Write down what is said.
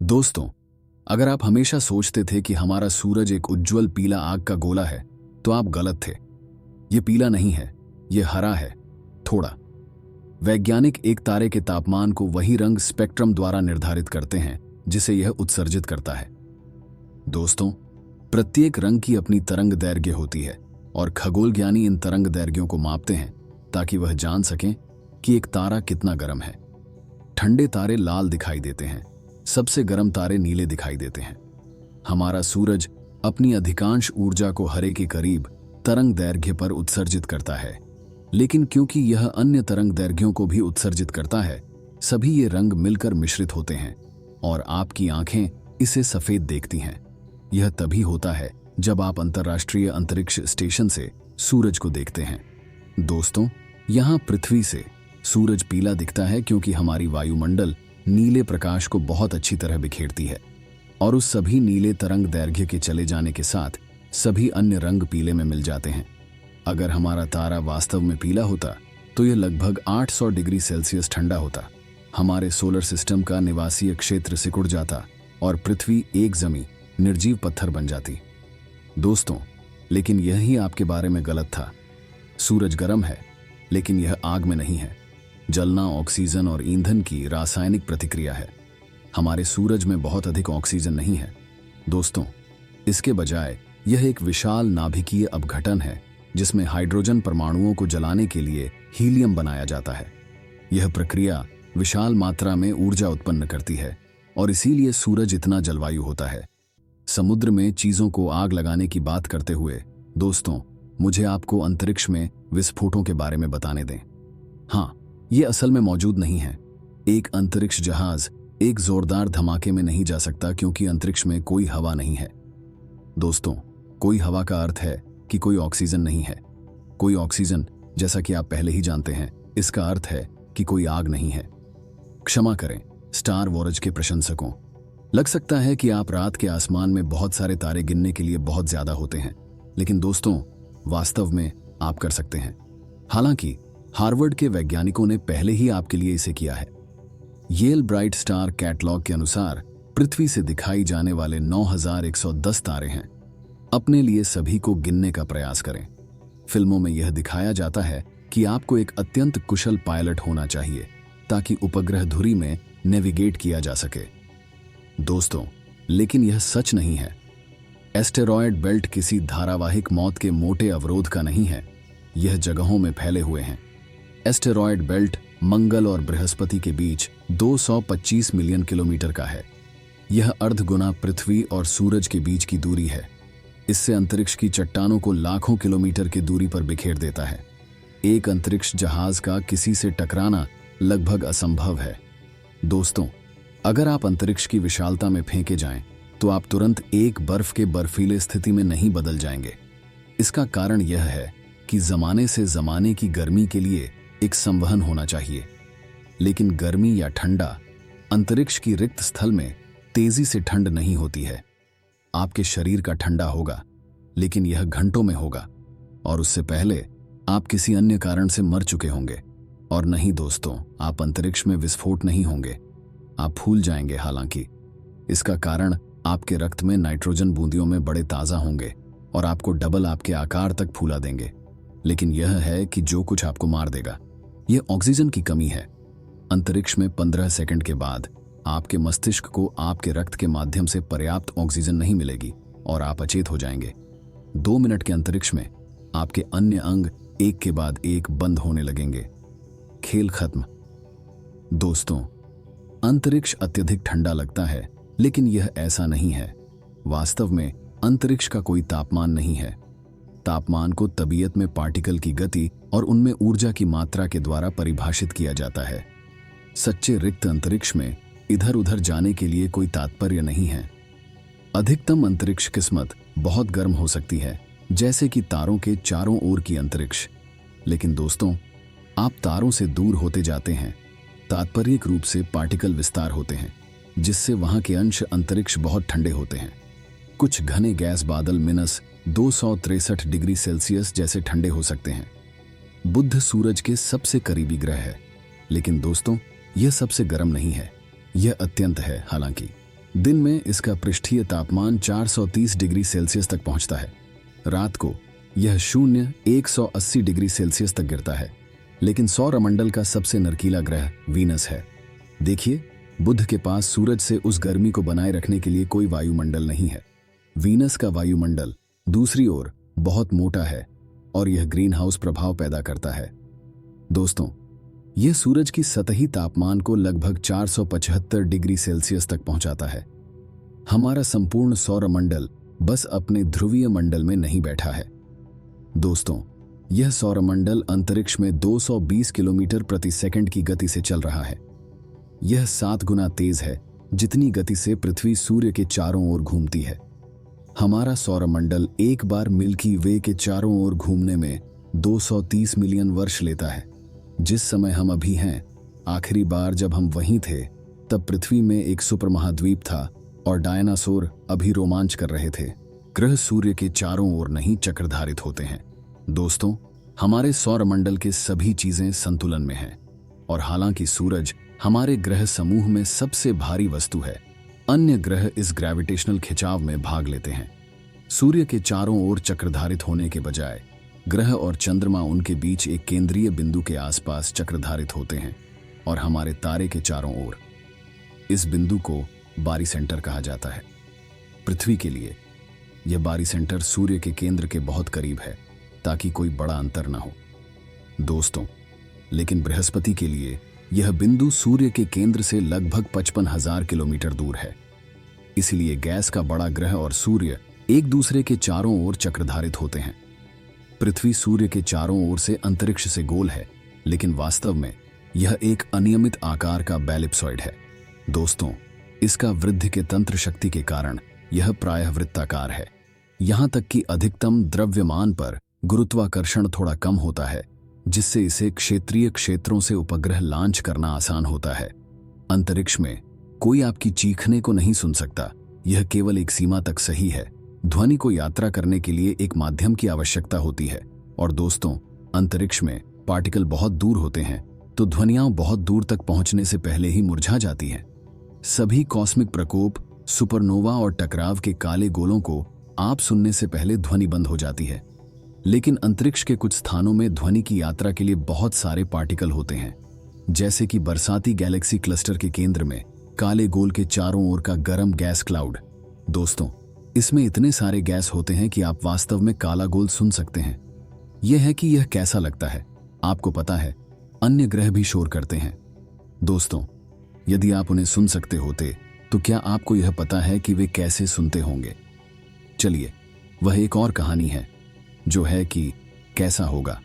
दोस्तों, अगर आप हमेशा सोचते थे कि हमारा सूरज एक उज्जवल पीला आग का गोला है, तो आप गलत थे। ये पीला नहीं है, ये हरा है, थोड़ा। वैज्ञानिक एक तारे के तापमान को वही रंग स्पेक्ट्रम द्वारा निर्धारित करते हैं जिसे यह उत्सर्जित करता है। दोस्तों, प्रत्येक रंग की अपनी तरंग दैर्घ्य होती है और खगोलज्ञानी इन तरंग दैर्घ्यों को मापते हैं ताकि वह जान सकें कि एक तारा कितना गर्म है। ठंडे तारे लाल दिखाई देते हैं, सबसे गर्म तारे नीले दिखाई देते हैं। हमारा सूरज अपनी अधिकांश ऊर्जा को हरे के करीब तरंग दैर्घ्य पर उत्सर्जित करता है, लेकिन क्योंकि यह अन्य तरंग दैर्घ्यों को भी उत्सर्जित करता है, सभी ये रंग मिलकर मिश्रित होते हैं और आपकी आंखें इसे सफेद देखती हैं। यह तभी होता है जब आप अंतर्राष्ट्रीय अंतरिक्ष स्टेशन से सूरज को देखते हैं। दोस्तों, यहां पृथ्वी से सूरज पीला दिखता है क्योंकि हमारी वायुमंडल नीले प्रकाश को बहुत अच्छी तरह बिखेरती है और उस सभी नीले तरंग दैर्घ्य के चले जाने के साथ सभी अन्य रंग पीले में मिल जाते हैं। अगर हमारा तारा वास्तव में पीला होता तो यह लगभग 800 डिग्री सेल्सियस ठंडा होता। हमारे सोलर सिस्टम का निवासीय क्षेत्र सिकुड़ जाता और पृथ्वी एक जमी निर्जीव पत्थर बन जाती। दोस्तों, लेकिन यही आपके बारे में गलत था। सूरज गर्म है, लेकिन यह आग में नहीं है। जलना ऑक्सीजन और ईंधन की रासायनिक प्रतिक्रिया है। हमारे सूरज में बहुत अधिक ऑक्सीजन नहीं है। दोस्तों, इसके बजाय यह एक विशाल नाभिकीय अपघटन है जिसमें हाइड्रोजन परमाणुओं को जलाने के लिए हीलियम बनाया जाता है। यह प्रक्रिया विशाल मात्रा में ऊर्जा उत्पन्न करती है और इसीलिए सूरज इतना जलवायु होता है। समुद्र में चीजों को आग लगाने की बात करते हुए दोस्तों, मुझे आपको अंतरिक्ष में विस्फोटों के बारे में बताने दें। हाँ, ये असल में मौजूद नहीं है। एक अंतरिक्ष जहाज एक जोरदार धमाके में नहीं जा सकता क्योंकि अंतरिक्ष में कोई हवा नहीं है। दोस्तों, कोई हवा का अर्थ है कि कोई ऑक्सीजन नहीं है। कोई ऑक्सीजन, जैसा कि आप पहले ही जानते हैं, इसका अर्थ है कि कोई आग नहीं है। क्षमा करें स्टार वॉर्स के प्रशंसकों, लग सकता है कि आप रात के आसमान में बहुत सारे तारे गिनने के लिए बहुत ज्यादा होते हैं, लेकिन दोस्तों, वास्तव में आप कर सकते हैं। हालांकि हार्वर्ड के वैज्ञानिकों ने पहले ही आपके लिए इसे किया है। येल ब्राइट स्टार कैटलॉग के अनुसार पृथ्वी से दिखाई जाने वाले 9110 तारे हैं। अपने लिए सभी को गिनने का प्रयास करें। फिल्मों में यह दिखाया जाता है कि आपको एक अत्यंत कुशल पायलट होना चाहिए ताकि उपग्रह धुरी में नेविगेट किया जा सके। दोस्तों, लेकिन यह सच नहीं है। एस्टेरॉयड बेल्ट किसी धारावाहिक मौत के मोटे अवरोध का नहीं है। यह जगहों में फैले हुए हैं। एस्टेरॉयड बेल्ट मंगल और बृहस्पति के बीच 225 मिलियन किलोमीटर का है। यह अर्धगुना पृथ्वी और सूरज के बीच की दूरी है। इससे अंतरिक्ष की चट्टानों को लाखों किलोमीटर की दूरी पर बिखेर देता है। एक अंतरिक्ष जहाज का किसी से टकराना लगभग असंभव है। दोस्तों, अगर आप अंतरिक्ष की विशालता में फेंके जाएं, तो आप तुरंत एक बर्फ के बर्फीले स्थिति में नहीं बदल जाएंगे। इसका कारण यह है कि जमाने से जमाने की गर्मी के लिए एक संवहन होना चाहिए, लेकिन गर्मी या ठंडा अंतरिक्ष की रिक्त स्थल में तेजी से ठंड नहीं होती है। आपके शरीर का ठंडा होगा, लेकिन यह घंटों में होगा और उससे पहले आप किसी अन्य कारण से मर चुके होंगे। और नहीं दोस्तों, आप अंतरिक्ष में विस्फोट नहीं होंगे, आप फूल जाएंगे। हालांकि इसका कारण आपके रक्त में नाइट्रोजन बूंदियों में बड़े ताजा होंगे और आपको डबल आपके आकार तक फूला देंगे। लेकिन यह है कि जो कुछ आपको मार देगा, यह ऑक्सीजन की कमी है। अंतरिक्ष में 15 सेकंड के बाद आपके मस्तिष्क को आपके रक्त के माध्यम से पर्याप्त ऑक्सीजन नहीं मिलेगी और आप अचेत हो जाएंगे। 2 मिनट के अंतरिक्ष में आपके अन्य अंग एक के बाद एक बंद होने लगेंगे। खेल खत्म। दोस्तों, अंतरिक्ष अत्यधिक ठंडा लगता है, लेकिन यह ऐसा नहीं है। वास्तव में अंतरिक्ष का कोई तापमान नहीं है। तापमान को तबीयत में पार्टिकल की गति और उनमें ऊर्जा की मात्रा के द्वारा परिभाषित किया जाता है। सच्चे रिक्त अंतरिक्ष में इधर उधर जाने के लिए कोई तात्पर्य नहीं है। अधिकतम अंतरिक्ष किस्मत बहुत गर्म हो सकती है, जैसे कि तारों के चारों ओर की अंतरिक्ष। लेकिन दोस्तों, आप तारों से दूर होते जाते हैं। तात्पर्यिक रूप से पार्टिकल विस्तार होते हैं, जिससे वहां के अंश अंतरिक्ष बहुत ठंडे होते हैं। कुछ घने गैस बादल -263 डिग्री सेल्सियस जैसे ठंडे हो सकते हैं। बुध सूरज के सबसे करीबी ग्रह है, लेकिन दोस्तों, यह सबसे गर्म नहीं है, यह अत्यंत है। हालांकि दिन में इसका पृष्ठीय तापमान 430 डिग्री सेल्सियस तक पहुंचता है। रात को यह 180 डिग्री सेल्सियस तक गिरता है। लेकिन सौरमंडल का सबसे नर्कीला ग्रह वीनस है। देखिए, बुध के पास सूरज से उस गर्मी को बनाए रखने के लिए कोई वायुमंडल नहीं है। वीनस का वायुमंडल दूसरी ओर बहुत मोटा है और यह ग्रीन हाउस प्रभाव पैदा करता है। दोस्तों, यह सूरज की सतही तापमान को लगभग 475 डिग्री सेल्सियस तक पहुंचाता है। हमारा संपूर्ण सौरमंडल बस अपने ध्रुवीय मंडल में नहीं बैठा है। दोस्तों, यह सौरमंडल अंतरिक्ष में 220 किलोमीटर प्रति सेकंड की गति से चल रहा है। यह 7 गुना तेज है जितनी गति से पृथ्वी सूर्य के चारों ओर घूमती है। हमारा सौरमंडल एक बार मिल्की वे के चारों ओर घूमने में 230 मिलियन वर्ष लेता है। जिस समय हम अभी हैं, आखिरी बार जब हम वहीं थे तब पृथ्वी में एक सुपरमहाद्वीप था और डायनासोर अभी रोमांच कर रहे थे। ग्रह सूर्य के चारों ओर नहीं चक्रधारित होते हैं। दोस्तों, हमारे सौरमंडल के सभी चीजें संतुलन में हैं और हालांकि सूरज हमारे ग्रह समूह में सबसे भारी वस्तु है, अन्य ग्रह इस ग्रेविटेशनल खिंचाव में भाग लेते हैं। सूर्य के चारों ओर चक्रधारित होने के बजाय ग्रह और चंद्रमा उनके बीच एक केंद्रीय बिंदु के आसपास चक्रधारित होते हैं और हमारे तारे के चारों ओर। इस बिंदु को बारीसेंटर कहा जाता है। पृथ्वी के लिए यह बारीसेंटर सूर्य के केंद्र के बहुत करीब है ताकि कोई बड़ा अंतर ना हो। दोस्तों, लेकिन बृहस्पति के लिए यह बिंदु सूर्य के केंद्र से लगभग 55,000 किलोमीटर दूर है। इसलिए गैस का बड़ा ग्रह और सूर्य एक दूसरे के चारों ओर चक्रधारित होते हैं। पृथ्वी सूर्य के चारों ओर से अंतरिक्ष से गोल है, लेकिन वास्तव में यह एक अनियमित आकार का बैलिप्सॉइड है। दोस्तों, इसका वृद्धि के तंत्र शक्ति के कारण यह प्रायः वृत्ताकार है। यहां तक कि अधिकतम द्रव्यमान पर गुरुत्वाकर्षण थोड़ा कम होता है, जिससे इसे क्षेत्रीय क्षेत्रों से उपग्रह लॉन्च करना आसान होता है। अंतरिक्ष में कोई आपकी चीखने को नहीं सुन सकता। यह केवल एक सीमा तक सही है। ध्वनि को यात्रा करने के लिए एक माध्यम की आवश्यकता होती है। और दोस्तों, अंतरिक्ष में पार्टिकल बहुत दूर होते हैं, तो ध्वनियां बहुत दूर तक पहुंचने से पहले ही मुरझा जाती हैं। सभी कॉस्मिक प्रकोप, सुपरनोवा और टकराव के काले गोलों को आप सुनने से पहले ध्वनि बंद हो जाती है। लेकिन अंतरिक्ष के कुछ स्थानों में ध्वनि की यात्रा के लिए बहुत सारे पार्टिकल होते हैं, जैसे कि बरसाती गैलेक्सी क्लस्टर के केंद्र में काले गोल के चारों ओर का गर्म गैस क्लाउड। दोस्तों, इसमें इतने सारे गैस होते हैं कि आप वास्तव में काला गोल सुन सकते हैं। यह है कि यह कैसा लगता है। आपको पता है, अन्य ग्रह भी शोर करते हैं। दोस्तों, यदि आप उन्हें सुन सकते होते तो क्या आपको यह पता है कि वे कैसे सुनते होंगे? चलिए, वह एक और कहानी है, जो है कि कैसा होगा।